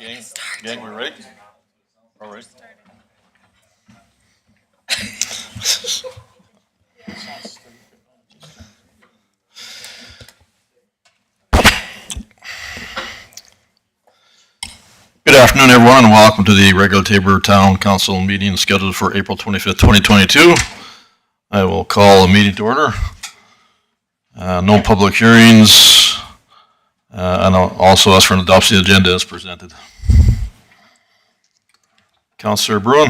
Gang, we're ready? All right. Good afternoon, everyone, and welcome to the regular Tabor Town Council meeting scheduled for April 25th, 2022. I will call the meeting to order. No public hearings, and I'll also ask for an adoption of the agenda as presented. Councillor Bruin.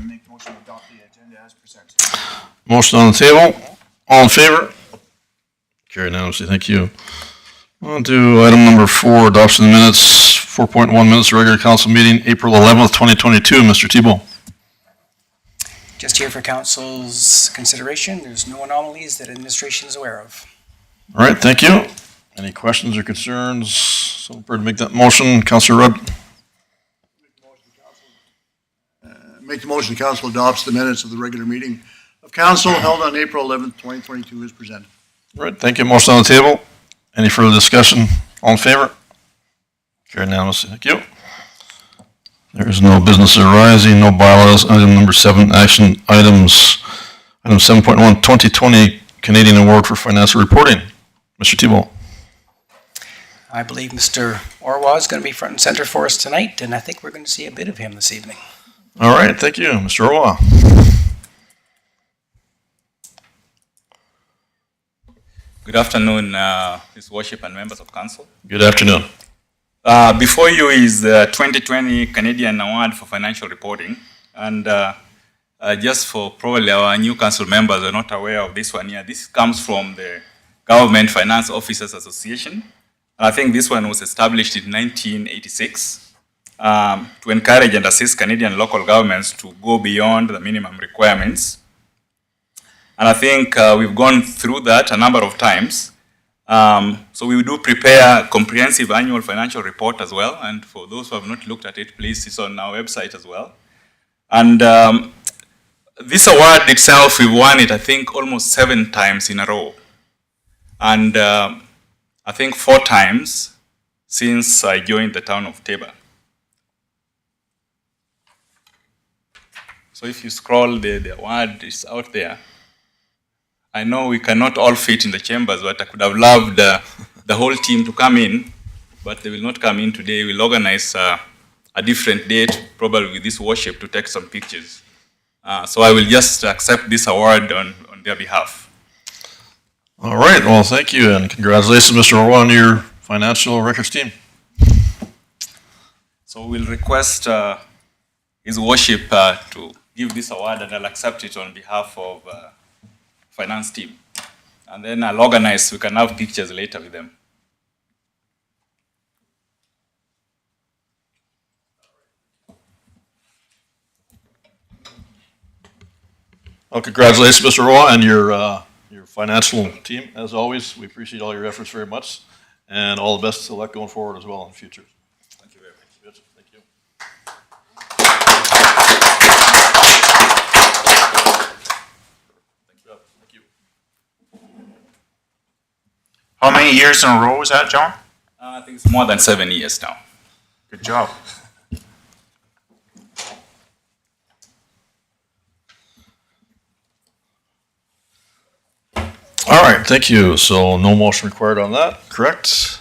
Make motion to adopt the agenda as presented. Motion on the table. All in favor? Carried unanimously. Thank you. On to item number 4, adoption of the minutes. 4.1 minutes regular council meeting, April 11th, 2022. Mr. Thibault. Just here for council's consideration. There's no anomalies that administration is aware of. All right, thank you. Any questions or concerns? Someone prepared to make that motion? Councillor Rudd. Make the motion the council adopts the minutes of the regular meeting of council held on April 11th, 2022 as presented. All right, thank you. Motion on the table. Any further discussion? All in favor? Carried unanimously. Thank you. There is no business arising, no bylaws. Item number 7, action items. Item 7.1, 2020 Canadian Award for Financial Reporting. Mr. Thibault. I believe Mr. Orwa is going to be front and center for us tonight, and I think we're going to see a bit of him this evening. All right, thank you. Mr. Orwa. Good afternoon, His Worship and members of council. Good afternoon. Before you is the 2020 Canadian Award for Financial Reporting. And just for probably our new council members are not aware of this one here, this comes from the Government Finance Officers Association. I think this one was established in 1986 to encourage and assist Canadian local governments to go beyond the minimum requirements. And I think we've gone through that a number of times. So we do prepare a comprehensive annual financial report as well. And for those who have not looked at it, please, it's on our website as well. And this award itself, we've won it, I think, almost 7 times in a row. And I think 4 times since I joined the town of Tabor. So if you scroll, the award is out there. I know we cannot all fit in the chambers, but I could have loved the whole team to come in, but they will not come in today. We'll organize a different date, probably with this worship, to take some pictures. So I will just accept this award on their behalf. All right, well, thank you, and congratulations, Mr. Orwa, on your financial records team. So we'll request His Worship to give this award, and I'll accept it on behalf of finance team. And then I'll organize, we can have pictures later with them. Well, congratulations, Mr. Orwa, and your financial team. As always, we appreciate all your efforts very much, and all the best of luck going forward as well in the future. Thank you very much. Thank you. Thank you. How many years in a row was that, John? I think it's more than 7 years now. Good job. All right, thank you. So no motion required on that, correct?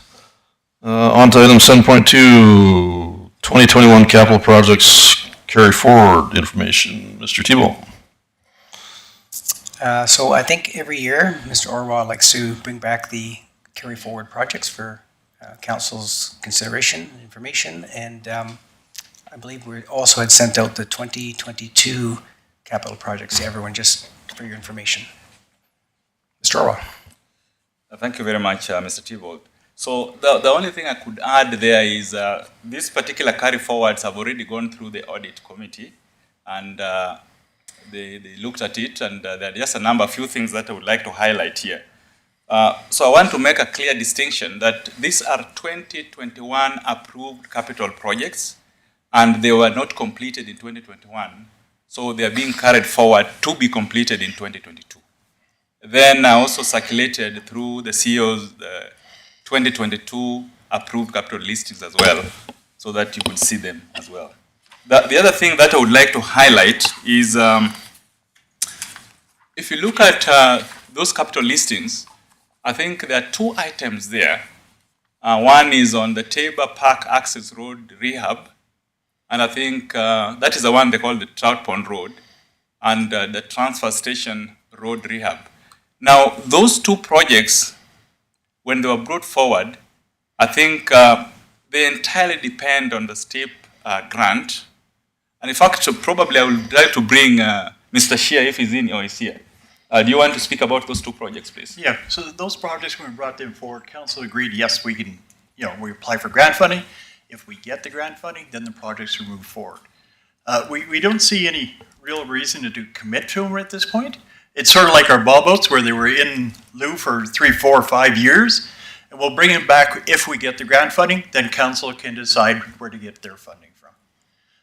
On to item 7.2, 2021 capital projects carry forward information. Mr. Thibault. So I think every year, Mr. Orwa likes to bring back the carry forward projects for council's consideration and information. And I believe we also had sent out the 2022 capital projects to everyone, just for your information. Mr. Orwa. Thank you very much, Mr. Thibault. So the only thing I could add there is these particular carry forwards have already gone through the audit committee, and they looked at it, and there are just a few things that I would like to highlight here. So I want to make a clear distinction that these are 2021 approved capital projects, and they were not completed in 2021. So they are being carried forward to be completed in 2022. Then I also circulated through the CEO's 2022 approved capital listings as well. so that you could see them as well. The other thing that I would like to highlight is if you look at those capital listings, I think there are two items there. One is on the Tabor Park Access Road Rehab, and I think that is the one they call the Trout Pond Road, and the Transfer Station Road Rehab. Now, those two projects, when they were brought forward, I think they entirely depend on the STEP grant. And in fact, probably I would like to bring Mr. Shea, if he's in or is here. Do you want to speak about those two projects, please? Yeah, so those projects, when we brought them forward, council agreed, yes, we can, we apply for grant funding. If we get the grant funding, then the projects will move forward. We don't see any real reason to commit to them at this point. It's sort of like our ball boats where they were in lieu for 3, 4, 5 years. And we'll bring them back if we get the grant funding, then council can decide where to get their funding from.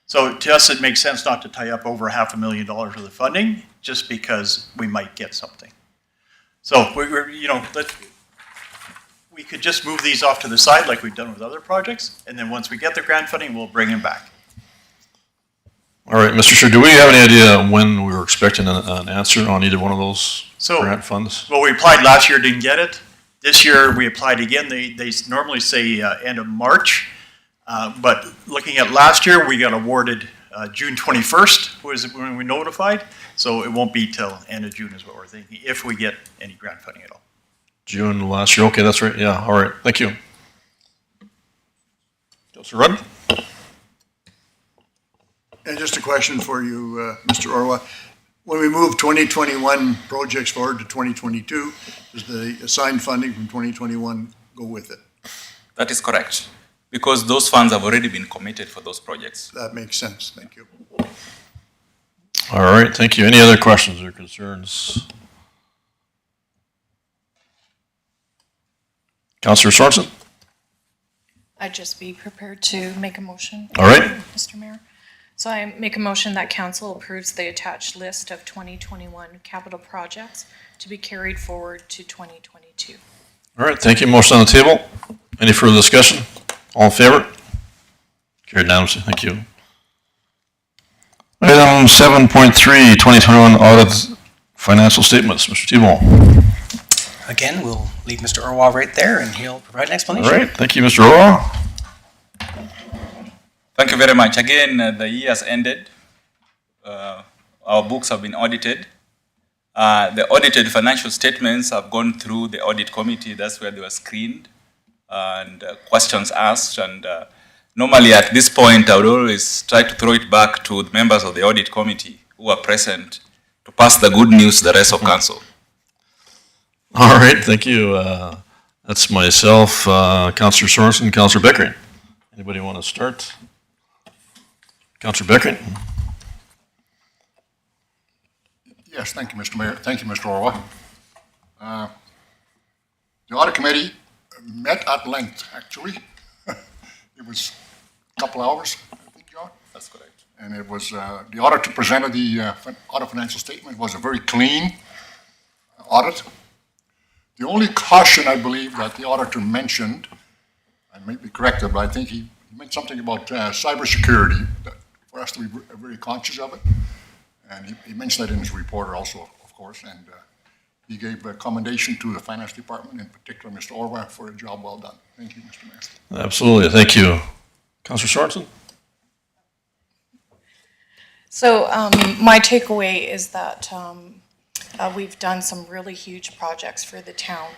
So to us, it makes sense not to tie up over $500,000 worth of funding just because we might get something. So we could just move these off to the side like we've done with other projects, and then once we get the grant funding, we'll bring them back. All right, Mr. Chair, do we have any idea when we were expecting an answer on either one of those grant funds? Well, we applied last year, didn't get it. This year, we applied again. They normally say end of March. But looking at last year, we got awarded June 21st was when we notified. So it won't be till end of June is what we're thinking, if we get any grant funding at all. June last year. Okay, that's right. Yeah, all right. Thank you. Councilor Rudd? And just a question for you, Mr. Orwa. When we move 2021 projects forward to 2022, does the assigned funding from 2021 go with it? That is correct, because those funds have already been committed for those projects. That makes sense. Thank you. All right, thank you. Any other questions or concerns? Councilor Sorensen? I'd just be prepared to make a motion. All right. Mr. Mayor. So I make a motion that council approves the attached list of 2021 capital projects to be carried forward to 2022. All right, thank you. Motion on the table. Any further discussion? All in favor? Carried unanimously. Thank you. Item 7.3, 2021 audit financial statements. Mr. Thibault. Again, we'll leave Mr. Orwell right there, and he'll provide an All explanation. right, thank you, Mr. Orwell. Thank you very much. Again, the year has ended. Our books have been audited. The audited financial statements have gone through the audit committee. That's where they were screened and questions asked. And normally at this point, I would always try to throw it back to the members of the audit committee who are present to pass the good news to the rest of council. All right, thank you. That's myself, Councilor Sorensen, Councilor Beckering. Anybody want to start? Councilor Beckering. Yes, thank you, Mr. Mayor. Thank you, Mr. Orwa. The audit committee met at length, actually. It was a couple hours, I think, John. That's correct. And it was, the auditor presented the audit financial statement. It was a very clean audit. The only caution, I believe, that the auditor mentioned, I may be corrected, but I think he meant something about cybersecurity, for us to be very conscious of it. And he mentioned that in his report also, of course, and he gave a commendation to the finance department, in particular Mr. Orwa, for a job well done. Thank you, Mr. Mayor. Absolutely, thank you. Councilor Sorensen? So my takeaway is that we've done some really huge projects for the town.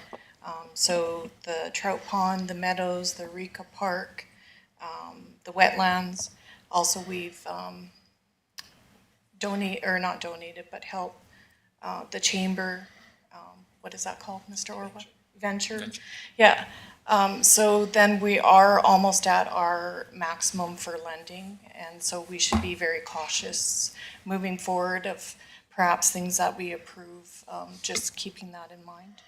So the Trout Pond, the Meadows, the Rika Park, the wetlands. Also, we've not donated, but helped the chamber. What is that called, Mr. Orwa? Venture. Yeah. So then we are almost at our maximum for lending, and so we should be very cautious moving forward of perhaps things that we approve, just keeping that in mind.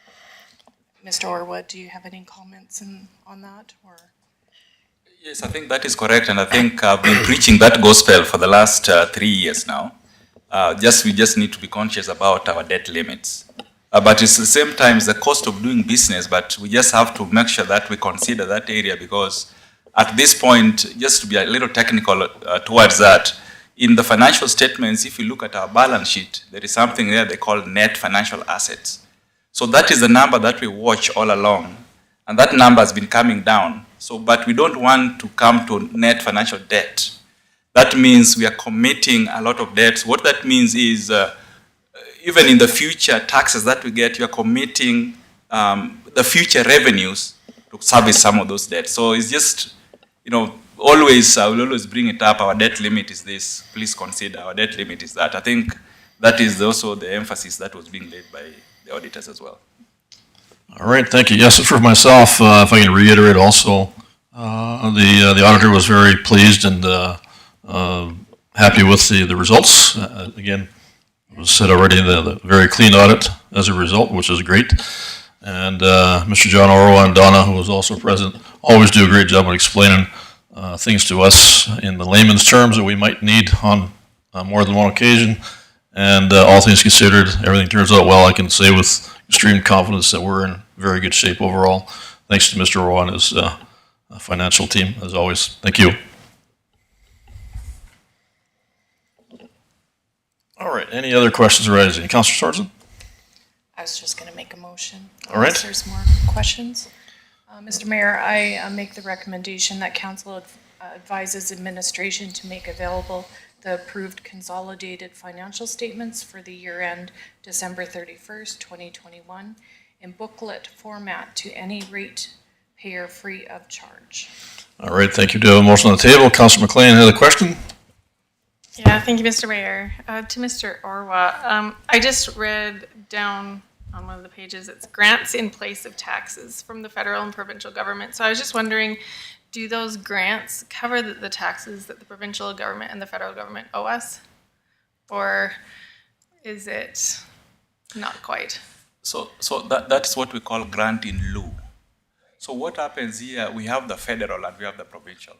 Mr. Orwa, do you have any comments on that, or? Yes, I think that is correct, and I think I've been preaching that gospel for the last 3 years now. We just need to be conscious about our debt limits. But it's the same time, it's the cost of doing business, but we just have to make sure that we consider that area because At this point, just to be a little technical towards that, in the financial statements, if you look at our balance sheet, there is something there they call net financial assets. So that is the number that we watch all along, and that number has been coming down. So, but we don't want to come to net financial debt. That means we are committing a lot of debts. What that means is even in the future taxes that we get, you are committing the future revenues to service some of those debts. So it's just, you know, always, I will always bring it up, our debt limit is this, please consider, our debt limit is that. I think that is also the emphasis that was being laid by the auditors as well. All right, thank you. Yes, for myself, if I can reiterate also, the auditor was very pleased and happy with the results. Again, it was said already, the very clean audit as a result, which is great. And Mr. John Orwa and Donna, who was also present, always do a great job of explaining things to us in the layman's terms that we might need on more than one occasion. And all things considered, everything turns out well. I can say with extreme confidence that we're in very good shape overall. Thanks to Mr. Orwa and his financial team, as always. Thank you. All right, any other questions arising? Councillor Sorensen? I was just going to make a motion. All right. Unless there's more questions. Mr. Mayor, I make the recommendation that council advises administration to make available the approved consolidated financial statements for the year end December 31st, 2021 in booklet format to any rate payer free of charge. All right, thank you. Do I have a motion on the table? Councillor McLean, any other question? Yeah, thank you, Mr. Mayor. To Mr. Orwa, I just read down on one of the pages, it's grants in place of taxes from the federal and provincial government. So I was just wondering, do those grants cover the taxes that the provincial government and the federal government owe us? Or is it not quite? So that's what we call grant in lieu. So what happens here, we have the federal and we have the provincial.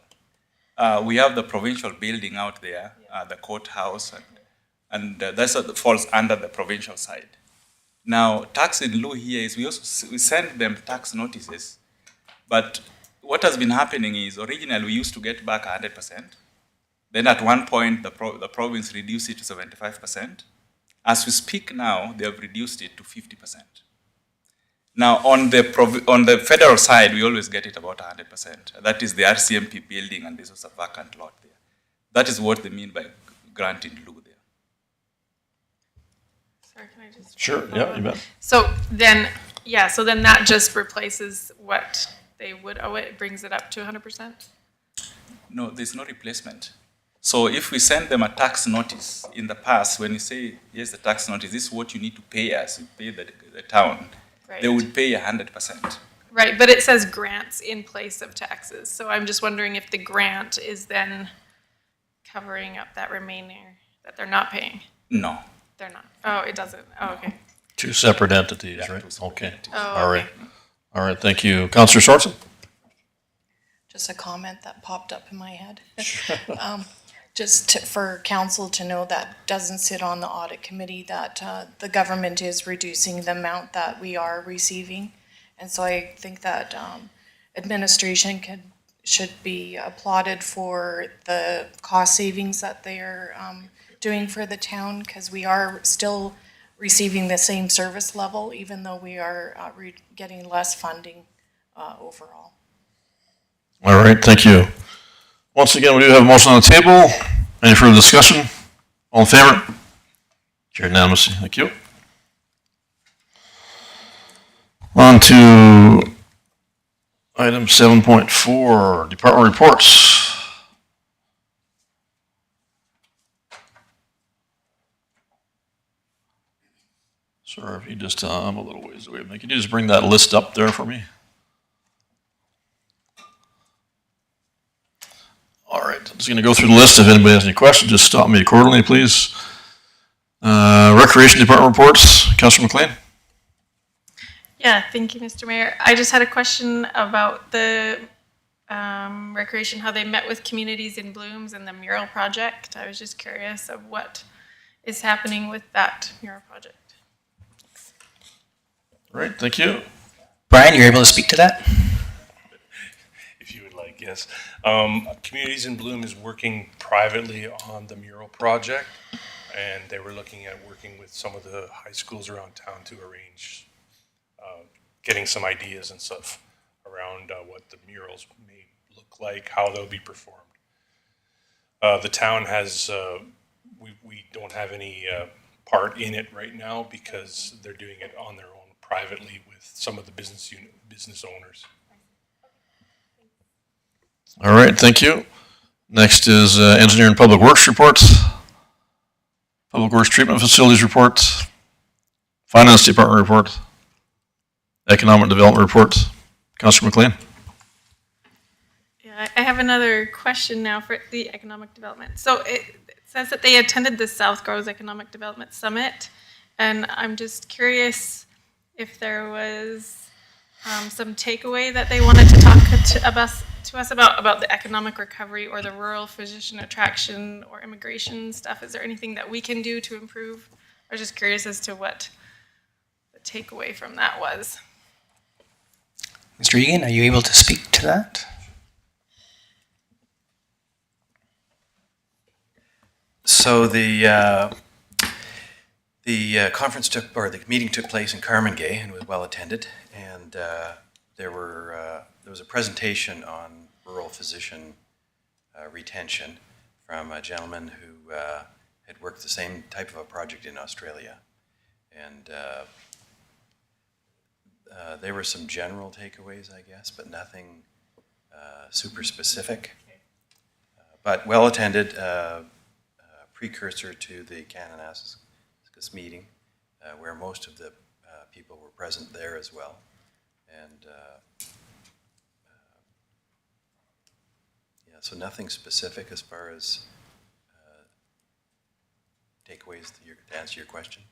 We have the provincial building out there, the courthouse, and that's what falls under the provincial side. Now, tax in lieu here is we send them tax notices, but what has been happening is originally we used to get back 100%. Then at one point, the province reduced it to 75%. As we speak now, they have reduced it to 50%. Now, on the federal side, we always get it about 100%. That is the RCMP building, and this was a vacant lot there. That is what they mean by grant in lieu there. Sorry, can I just? Sure, yeah, you bet. So then that just replaces what they would owe it, brings it up to 100%? No, there's no replacement. So if we send them a tax notice in the past, when you say, yes, the tax notice, this is what you need to pay us, you pay the town, Right. they would pay 100%. Right, but it says grants in place of taxes. So I'm just wondering if the grant is then covering up that remaining that they're not paying. No. They're not. Oh, it doesn't. Oh, okay. Two separate entities, Yeah, right? two separate Okay. entities. Oh, All right. okay. All right, thank you. Councillor Sorensen? Just a comment that popped up in my head. For council to know that doesn't sit on the audit committee, that the government is reducing the amount that we are receiving. And so I think that administration should be applauded for the cost savings that they're doing for the town, because we are still receiving the same service level, even though we are getting less funding overall. All right, thank you. Once again, we do have a motion on the table. Any further discussion? All in favor? Carried unanimously. Thank you. On to item 7.4, department reports. Sorry, if you just, I'm a little ways away. Can you just bring that list up there for me? All right, I'm just going to go through the list. If anybody has any questions, just stop me accordingly, please. Recreation Department reports. Councillor McLean. Yeah, thank you, Mr. Mayor. I just had a question about the recreation, how they met with communities in Blooms and the mural project. I was just curious of what is happening with that mural project. All right, thank you. Brian, you're able to speak to that? if you would like, yes. Communities in Bloom is working privately on the mural project, and they were looking at working with some of the high schools around town to arrange, getting some ideas and stuff around what the murals may look like, how they'll be performed. The town has, we don't have any part in it right now because they're doing it on their own privately with some of the business owners. All right, thank you. Next is Engineer and Public Works reports. Public Works Treatment Facilities report. Finance Department report. Economic Development report. Councilor McLean. Yeah, I have another question now for the economic development. So it says that they attended the South Grows Economic Development Summit, and I'm just curious if there was some takeaway that they wanted to talk to us about the economic recovery or the rural physician attraction or immigration stuff. Is there anything that we can do to improve? I was just curious as to what the takeaway from that was. Mr. Egan, are you able to speak to that? So the conference the meeting took place in Carmangay and was well attended, and there was a presentation on rural physician retention from a gentleman who had worked the same type of a project in Australia, and there were some general takeaways, I guess, but nothing super specific. But well attended. Precursor to the Kananaskis meeting, where most of the people were present there as well. And yeah, so nothing specific as far as takeaways to answer your question.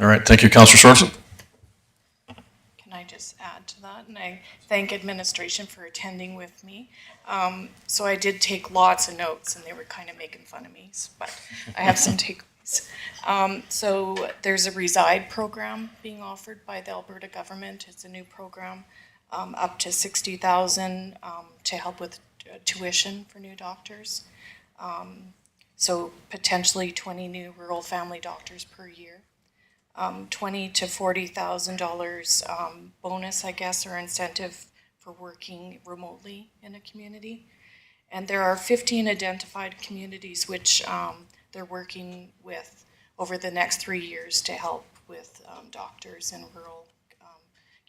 All right, thank you, Councilor Sorensen. Can I just add to that? And I thank administration for attending with me. So I did take lots of notes, and they were kind of making fun of me, but I have some takeaways. So there's a Reside program being offered by the Alberta government. It's a new program, up to $60,000 to help with tuition for new doctors. So potentially 20 new rural family doctors per year. $20,000 to $40,000 bonus, I guess, or incentive for working remotely in a community. And there are 15 identified communities which they're working with over the next 3 years to help with doctors in rural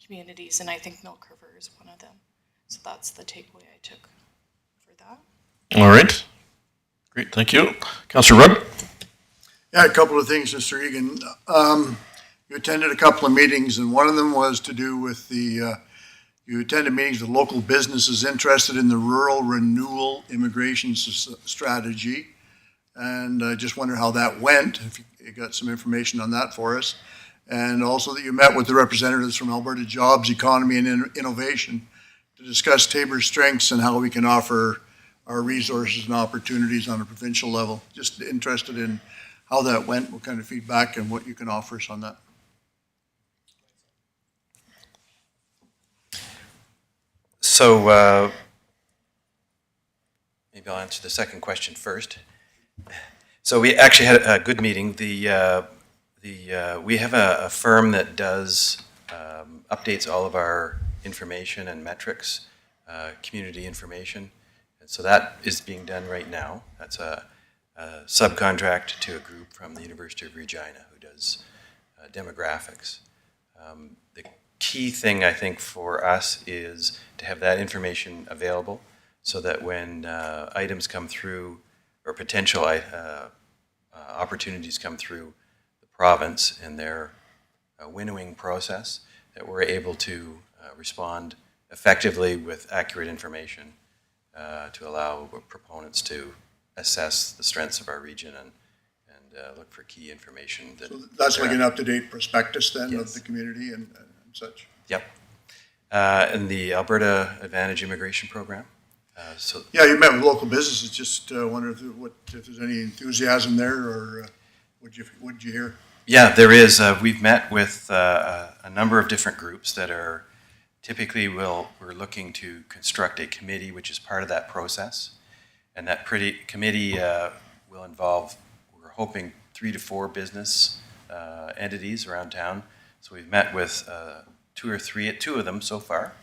communities. And I think Milk River is one of them. So that's the takeaway I took for that. All right. Great, thank you. Councilor Rudd. Yeah, a couple of things, Mr. Egan. You attended a couple of meetings, and one of them was to do with you attended meetings with local businesses interested in the rural renewal immigration strategy. And I just wonder how that went, if you got some information on that for us. And also that you met with the representatives from Alberta Jobs, Economy and Innovation to discuss Tabor's strengths and how we can offer our resources and opportunities on a provincial level. Just interested in how that went, what kind of feedback and what you can offer us on that. So maybe I'll answer the second question first. So we actually had a good meeting. We have a firm that does updates all of our information and metrics, community information. And so that is being done right now. That's a subcontract to a group from the University of Regina who does demographics. The key thing, I think, for us is to have that information available so that when items come through or potential opportunities come through the province in their winnowing process, that we're able to respond effectively with accurate information to allow proponents to assess the strengths of our region and look for key information. So that's like an up-to-date prospectus then Yes. of the community and such? Yep. And the Alberta Advantage Immigration Program. Yeah, you met with local businesses. Just wonder if there's any enthusiasm there, or what'd you hear? Yeah, there is. We've met with a number of different groups that are Typically, we're looking to construct a committee, which is part of that process. And that committee will involve, we're hoping, 3 to 4 business entities around town. So we've met with 2 of them so far,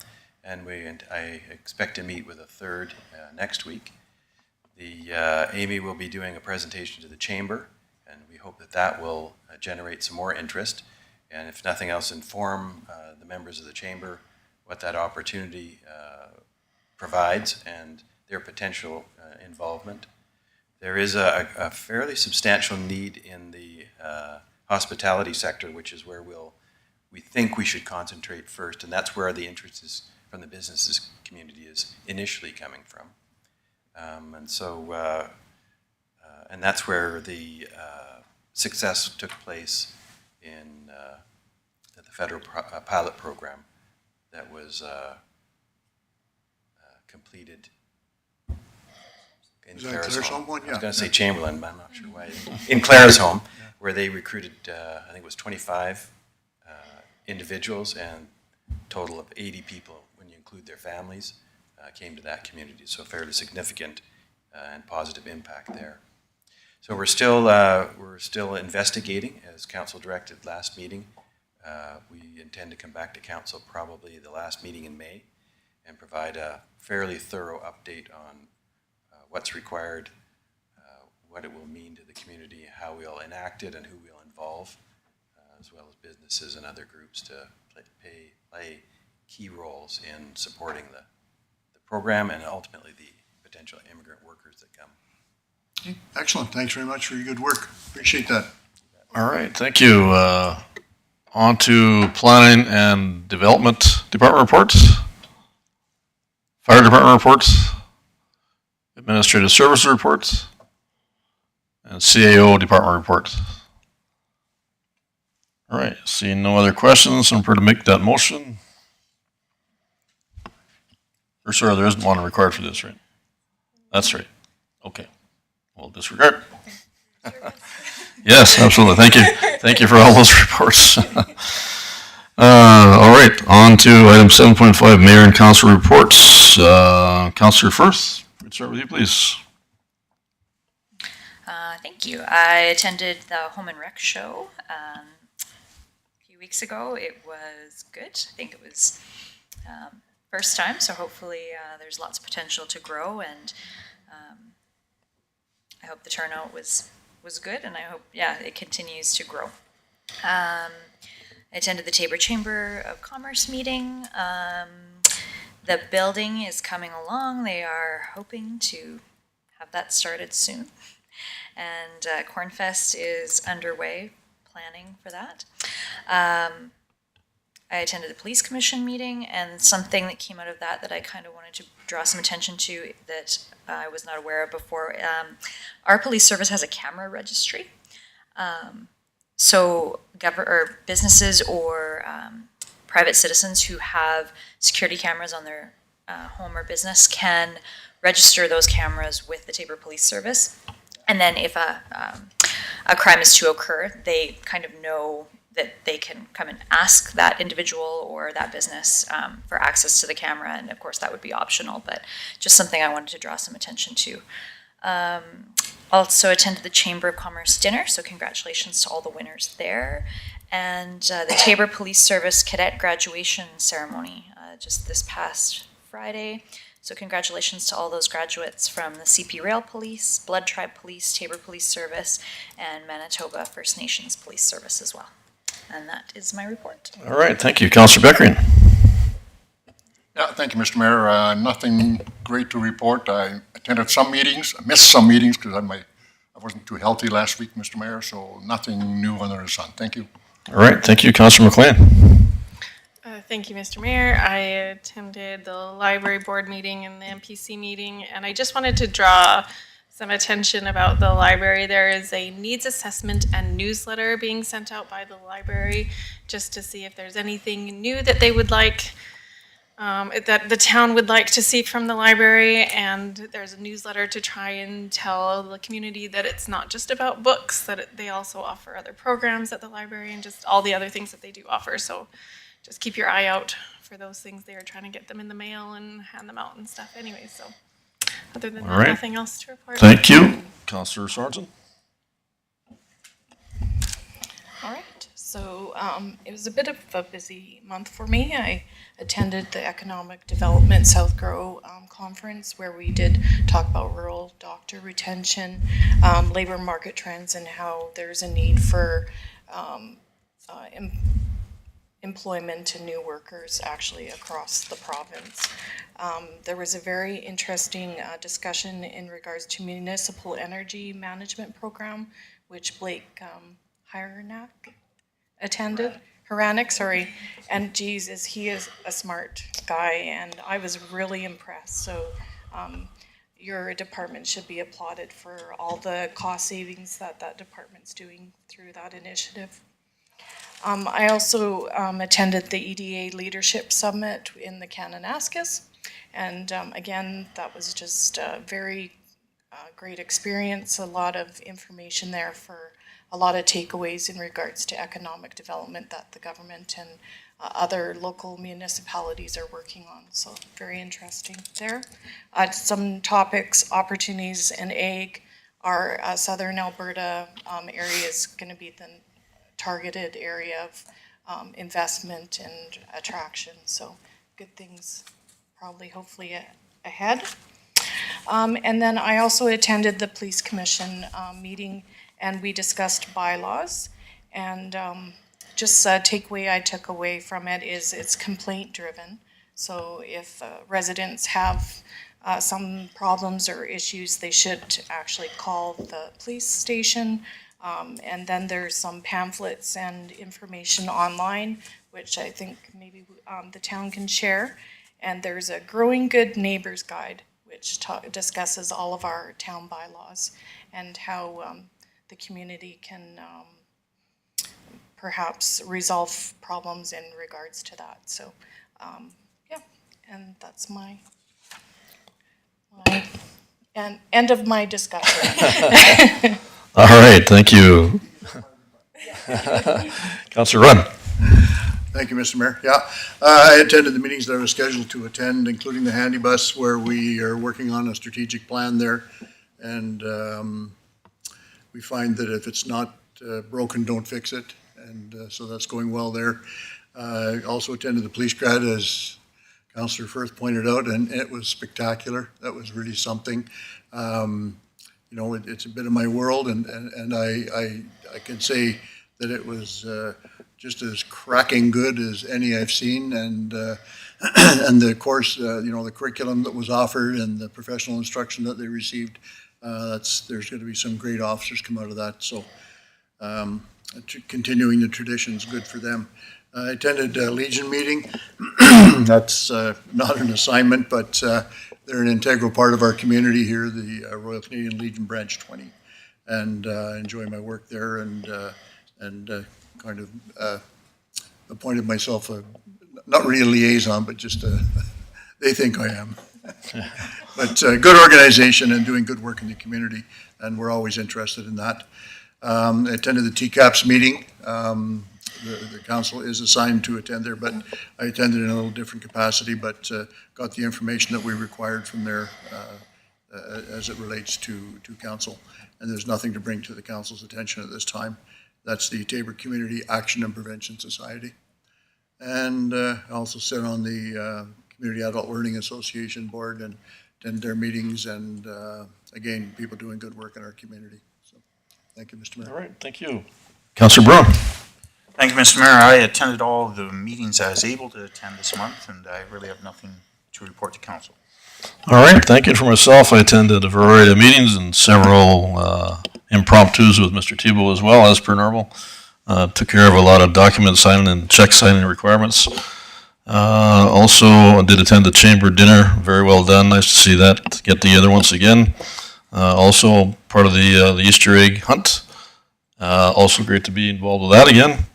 and I expect to meet with a third next week. Amy will be doing a presentation to the chamber, and we hope that will generate some more interest, and if nothing else, inform the members of the chamber what that opportunity provides and their potential involvement. There is a fairly substantial need in the hospitality sector, which is where we think we should concentrate first, and that's where the interest is from the businesses community is initially coming from. And that's where the success took place in the federal pilot program that was completed in Is that Clara's Clara's home. home one? I was Yeah. going to say Chamberlain, but I'm not sure why. In Clara's home, where they recruited, I think it was 25 individuals and a total of 80 people, when you include their families, came to that community. So fairly significant and positive impact there. So we're still investigating, as council directed last meeting. We intend to come back to council probably the last meeting in May and provide a fairly thorough update on what's required, what it will mean to the community, how we'll enact it, and who we'll involve, as well as businesses and other groups to play key roles in supporting the program and ultimately the potential immigrant workers that come. Excellent. Thanks very much for your good work. Appreciate that. All right, thank you. On to Planning and Development Department reports. Fire Department reports. Administrative Services reports. And CAO Department reports. All right, seeing no other questions, I'm prepared to make that motion. Or sorry, there isn't one required for this, right? That's right. Okay. We'll disregard. Yes, absolutely. Thank you. Thank you for all those reports. All right, on to item 7.5, Mayor and Council reports. Councilor Firth, we'd start with you, please. Thank you. I attended the Home and Rec show a few weeks ago. It was good. I think it was first time, so hopefully there's lots of potential to grow, and I hope the turnout was good, and I hope, it continues to grow. I attended the Tabor Chamber of Commerce meeting. The building is coming along. They are hoping to have that started soon. And Cornfest is underway, planning for that. I attended the Police Commission meeting, and something that came out of that I kind of wanted to draw some attention to that I was not aware of before. Our police service has a camera registry. So businesses or private citizens who have security cameras on their home or business can register those cameras with the Tabor Police Service. And then if a crime is to occur, they kind of know that they can come and ask that individual or that business for access to the camera. And of course, that would be optional, but just something I wanted to draw some attention to. Also attended the Chamber of Commerce dinner, so congratulations to all the winners there. And the Tabor Police Service cadet graduation ceremony just this past Friday. So congratulations to all those graduates from the CP Rail Police, Blood Tribe Police, Tabor Police Service, and Manitoba First Nations Police Service as well. And that is my report. All right, thank you. Councilor Beckering. Yeah, thank you, Mr. Mayor. Nothing great to report. I attended some meetings, I missed some meetings because I wasn't too healthy last week, Mr. Mayor, so nothing new under the sun. Thank you. All right, thank you. Councilor McLean. Thank you, Mr. Mayor. I attended the library board meeting and the MPC meeting, and I just wanted to draw some attention about the library. There is a needs assessment and newsletter being sent out by the library just to see if there's anything new that they would like, that the town would like to see from the library. And there's a newsletter to try and tell the community that it's not just about books, that they also offer other programs at the library and just all the other things that they do offer. So just keep your eye out for those things. They were trying to get them in the mail and hand them out and stuff anyway, so. Other than All that, right. nothing else to report. Thank you. Councillor Sorensen? All right, so it was a bit of a busy month for me. I attended the Economic Development South Grow conference where we did talk about rural doctor retention, labor market trends, and how there's a need for employment and new workers actually across the province. There was a very interesting discussion in regards to municipal energy management program, which Blake Haranek attended. Haranek, sorry. And geez, he is a smart guy, and I was really impressed. So your department should be applauded for all the cost savings that department's doing through that initiative. I also attended the EDA Leadership Summit in the Kananaskis. And again, that was just a very great experience, a lot of information there for a lot of takeaways in regards to economic development that the government and other local municipalities are working on. So very interesting there. Some topics, opportunities in ag. Our southern Alberta area is going to be the targeted area of investment and attraction. So good things probably hopefully ahead. And then I also attended the Police Commission meeting, and we discussed bylaws. And just a takeaway I took away from it is it's complaint driven. So if residents have some problems or issues, they should actually call the police station. And then there's some pamphlets and information online, which I think maybe the town can share. And there's a Growing Good Neighbors Guide, which discusses all of our town bylaws and how the community can perhaps resolve problems in regards to that. So, yeah, and that's my end of my discussion. All right, thank you. Councillor Runn? Thank you, Mr. Mayor. Yeah, I attended the meetings that I was scheduled to attend, including the handy bus, where we are working on a strategic plan there. And we find that if it's not broken, don't fix it. And so that's going well there. I also attended the police grad, as Councillor Firth pointed out, and it was spectacular. That was really something. You know, it's a bit of my world, and I can say that it was just as cracking good as any I've seen, and the course, you know, the curriculum that was offered and the professional instruction that they received, there's going to be some great officers come out of that. So continuing the tradition is good for them. I attended a Legion meeting. That's not an assignment, but they're an integral part of our community here, the Royal Canadian Legion Branch 20, and enjoy my work there, and kind of appointed myself not really a liaison, but just they think I am. But good organization and doing good work in the community, and we're always interested in that. I attended the TCAPS meeting. The council is assigned to attend there, but I attended in a little different capacity, but got the information that we required from there as it relates to council. And there's nothing to bring to the council's attention at this time. That's the Tabor Community Action and Prevention Society. And I also sit on the Community Adult Learning Association board and attend their meetings, and again, people doing good work in our community. So thank you, Mr. Mayor. All right, thank you. Councillor Brown? Thank you, Mr. Mayor. I attended all the meetings I was able to attend this month, and I really have nothing to report to council. All right, thank you. For myself, I attended a variety of meetings and several impromptus with Mr. Tebow as well, as per normal. Took care of a lot of document signing and check signing requirements. Also, did attend the chamber dinner. Very well done. Nice to see that get together once again. Also, part of the Easter egg hunt. Also, great to be involved with that again.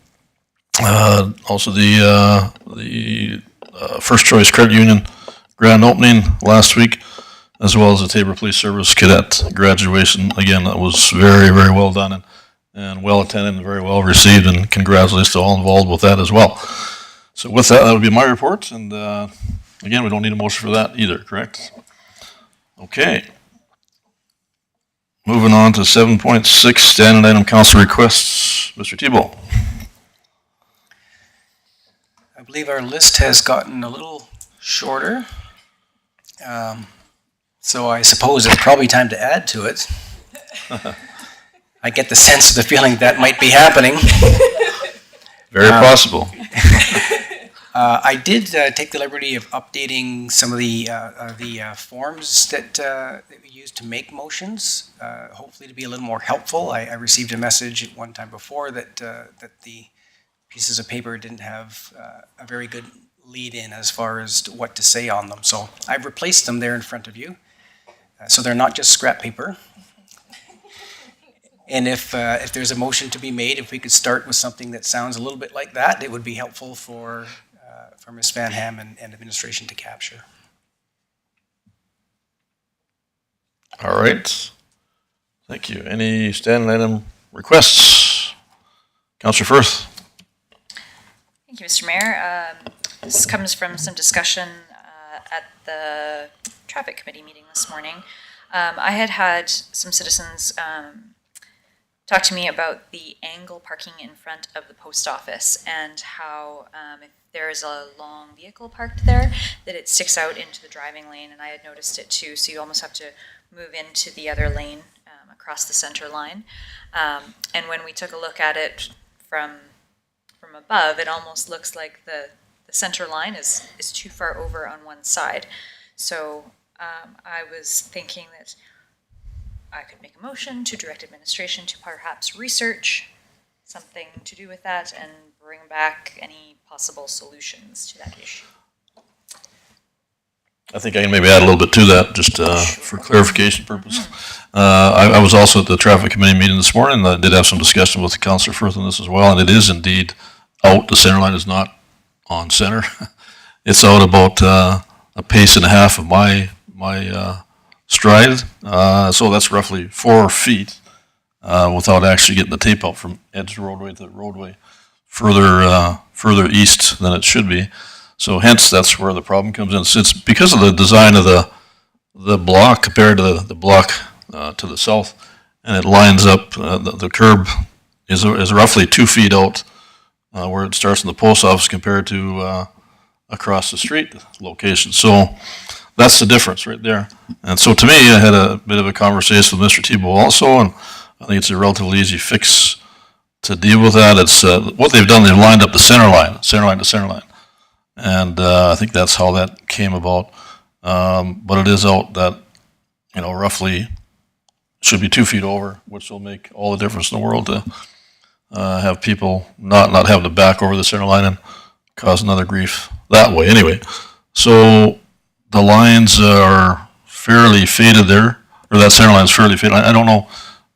Also, the First Choice Credit Union grand opening last week, as well as the Tabor Police Service cadet graduation. Again, that was very, very well done and well attended and very well received, and congratulations to all involved with that as well. So with that, that would be my report, and again, we don't need a motion for that either, correct? Okay. Moving on to 7.6, standing item council requests. Mr. Tebow. I believe our list has gotten a little shorter. So I suppose it's probably time to add to it. I get the sense of the feeling that might be happening. Very possible. I did take the liberty of updating some of the forms that we use to make motions, hopefully to be a little more helpful. I received a message at one time before that the pieces of paper didn't have a very good lead in as far as to what to say on them. So I've replaced them there in front of you. So they're not just scrap paper. And if there's a motion to be made, if we could start with something that sounds a little bit like that, it would be helpful for Ms. Van Ham and administration to capture. All right. Thank you. Any standing item requests? Councillor Firth. Thank you, Mr. Mayor. This comes from some discussion at the traffic committee meeting this morning. I had some citizens talk to me about the angle parking in front of the post office and how if there is a long vehicle parked there, that it sticks out into the driving lane, and I had noticed it too, so you almost have to move into the other lane across the center line. And when we took a look at it from above, it almost looks like the center line is too far over on one side. So I was thinking that I could make a motion to direct administration to perhaps research something to do with that and bring back any possible solutions to that issue. I think I can maybe add a little bit to that, just for clarification purposes. I was also at the traffic committee meeting this morning. I did have some discussion with the Councillor Firth on this as well, and it is indeed out. The center line is not on center. It's out about a pace and a half of my stride. So that's roughly 4 feet without actually getting the tape out from edge roadway to roadway further east than it should be. So hence, that's where the problem comes in. It's because of the design of the block compared to the block to the south, and it lines up, the curb is roughly 2 feet out where it starts in the post office compared to across the street location. So that's the difference right there. And so to me, I had a bit of a conversation with Mr. Tebow also, and I think it's a relatively easy fix to deal with that. It's what they've done, they've lined up the center line to center line. And I think that's how that came about. But it is out that, roughly should be 2 feet over, which will make all the difference in the world to have people not having to back over the center line and cause another grief that way. Anyway, so the lines are fairly faded there, or that center line is fairly faded. I don't know,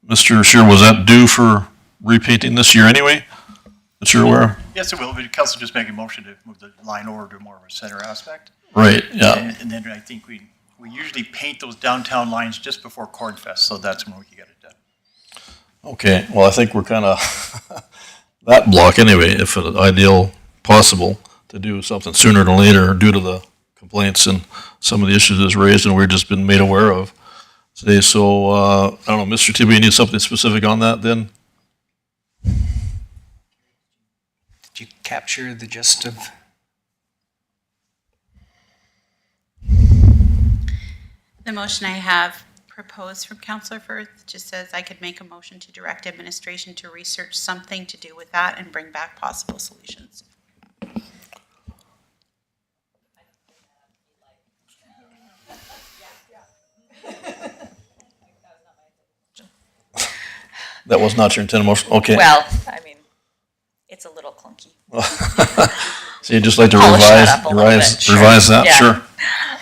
Mr. Scheer, was that due for repainting this year anyway, that you're aware of? Yes, it will, but council just make a motion to move the line over to more of a center aspect. Right, yeah. And then I think we usually paint those downtown lines just before Corn Fest, so that's when we can get it done. Okay, well, I think we're kind of, that block anyway, if it's ideal possible to do something sooner than later due to the complaints and some of the issues that's raised and we've just been made aware of today. So, I don't know, Mr. Tebow, you need something specific on that then? Did you capture the gist of? The motion I have proposed from Councillor Firth just says I could make a motion to direct administration to research something to do with that and bring back possible solutions. That was not your intended motion, okay. Well, I mean, it's a little clunky. So you'd just like to Polish that up a little bit, sure. revise that, Yeah. sure.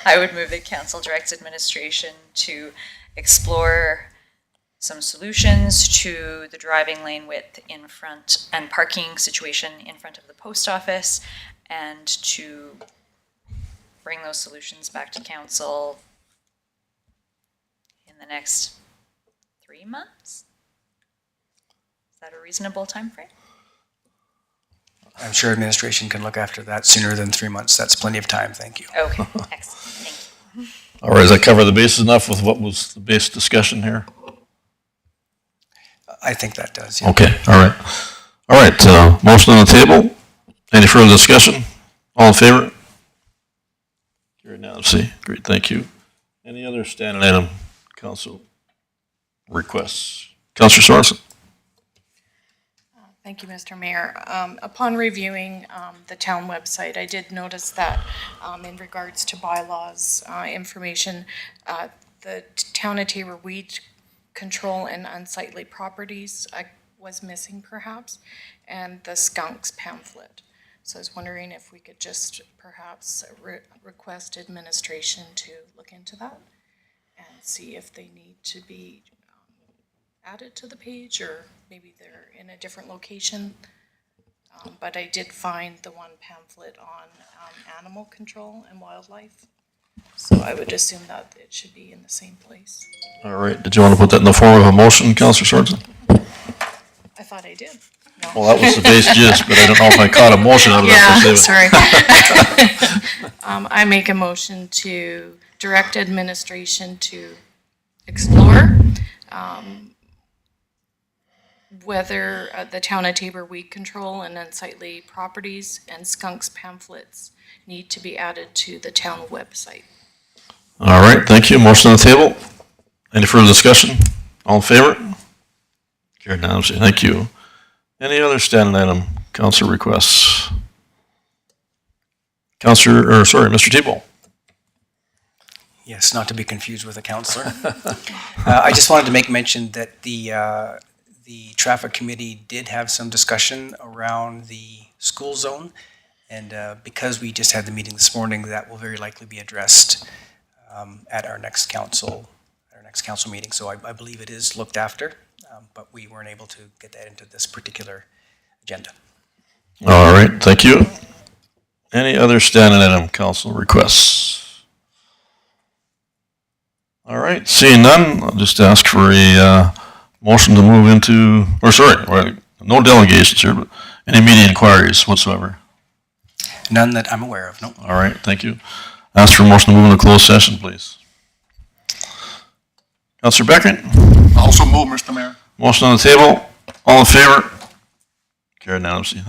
I would move that council directs administration to explore some solutions to the driving lane width in front and parking situation in front of the post office, and to bring those solutions back to council in the next 3 months? Is that a reasonable time frame? I'm sure administration can look after that sooner than 3 months. That's plenty of time, thank you. Okay, excellent, thank you. All right, does that cover the bases enough with what was the base discussion here? I think that does, yeah. Okay, all right. All right, motion on the table. Any further discussion? All in favor? Carried unanimously. Great, thank you. Any other standing item council requests? Councilor Sorensen? Thank you, Mr. Mayor. Upon reviewing the town website, I did notice that in regards to bylaws information, the town of Taber weed control and unsightly properties was missing perhaps, and the skunks pamphlet. So I was wondering if we could just perhaps request administration to look into that and see if they need to be added to the page, or maybe they're in a different location. But I did find the one pamphlet on animal control and wildlife. So I would assume that it should be in the same place. All right, did you want to put that in the form of a motion, Councilor Sorensen? I thought I did. No. Well, that was the base gist, but I don't know if I caught a motion out of that. Yeah, sorry. I make a motion to direct administration to explore whether the town of Taber weed control and unsightly properties and skunks pamphlets need to be added to the town website. All right, thank you. Motion on the table. Any further discussion? All in favor? Carried unanimously. Thank you. Any other standing item council requests? Mr. Tebow. Yes, not to be confused with a counselor. I just wanted to make mention that the traffic committee did have some discussion around the school zone. And because we just had the meeting this morning, that will very likely be addressed at our next council meeting. So I believe it is looked after, but we weren't able to get that into this particular agenda. All right, thank you. Any other standing item council requests? All right, seeing none, I'll just ask for a motion to move into, no delegations here, but any media inquiries whatsoever. None that I'm aware of, no. All right, thank you. Ask for a motion to move into closed session, please. Councilor Beckert? Also move, Mr. Mayor. Motion on the table. All in favor? Carried unanimously.